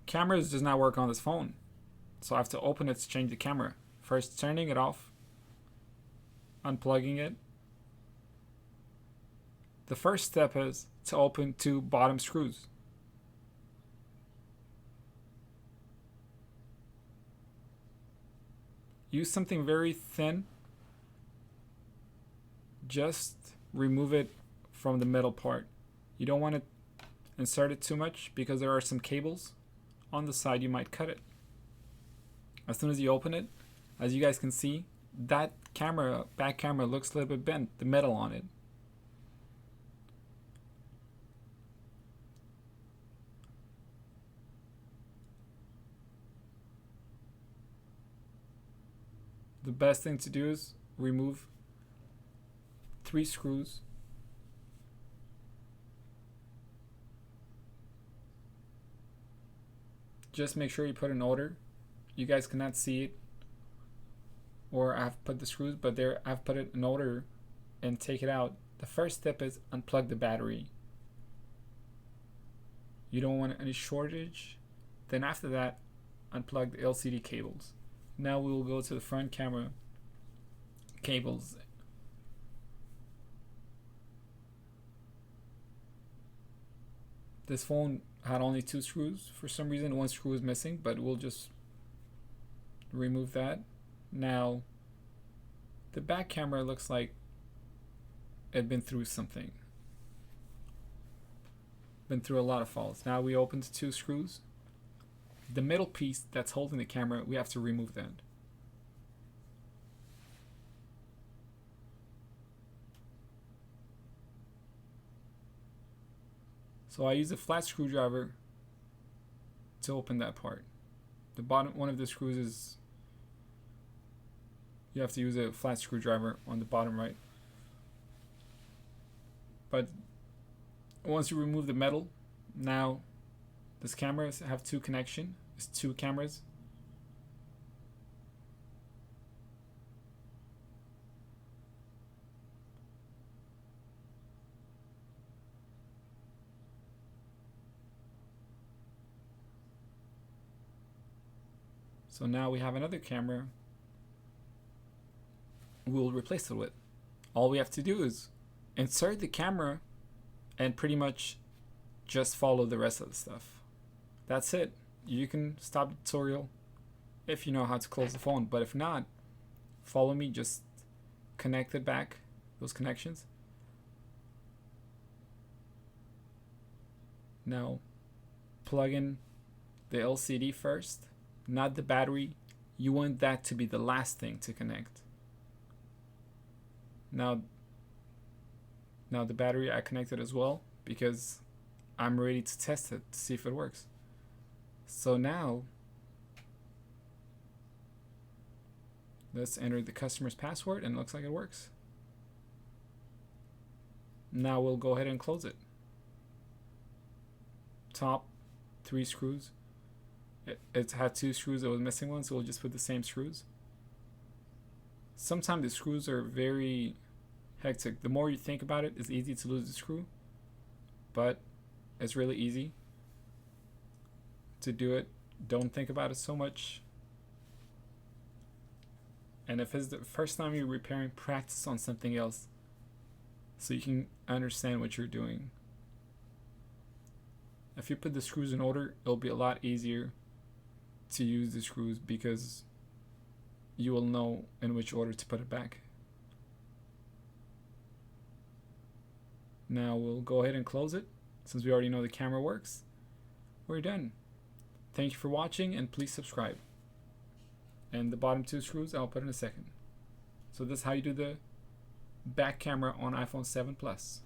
cameras does not work on this phone. So I have to open it to change the camera. First turning it off, unplugging it. The first step is to open two bottom screws. Use something very thin. Just remove it from the middle part. You don't want to insert it too much because there are some cables on the side, you might cut it. As soon as you open it, as you guys can see, that camera, back camera, looks a little bit bent, the metal on it. The best thing to do is remove 3 screws. Just make sure you put an order. You guys cannot see it, or I've put the screws, but there I've put it in order, and take it out. The first step is unplug the battery. You don't want any shortage. Then after that, unplug the LCD cables. Now we will go to the front camera cables. This phone had only 2 screws. For some reason, 1 screw is missing, but we'll just remove that. Now, the back camera looks like it had been through something. Been through a lot of faults. Now we opened 2 screws. The middle piece that's holding the camera, we have to remove that. So I use a flat screwdriver to open that part. The bottom one of the screws is, you have to use a flat screwdriver on the bottom right. But once you remove the metal, now this camera have 2 connections. It's 2 cameras. So now we have another camera we'll replace it with. All we have to do is insert the camera and pretty much just follow the rest of the stuff. That's it. You can stop the tutorial if you know how to close the phone, but if not, follow me, just connect it back, those connections. Now plug in the LCD first, not the battery. You want that to be the last thing to connect. Now the battery I connected as well because I'm ready to test it to see if it works. So now let's enter the customer's password, and it looks like it works. Now we'll go ahead and close it. Top 3 screws. It had 2 screws, it was missing one, so we'll just put the same screws. Sometimes the screws are very hectic. The more you think about it, it's easy to lose the screw, but it's really easy to do it. Don't think about it so much. And if it's the first time you're repairing, practice on something else so you can understand what you're doing. If you put the screws in order, it'll be a lot easier to use the screws because you will know in which order to put it back. Now we'll go ahead and close it. Since we already know the camera works, we're done. Thank you for watching, and please subscribe. And the bottom 2 screws I'll put in a second. So this is how you do the back camera on iPhone 7 Plus.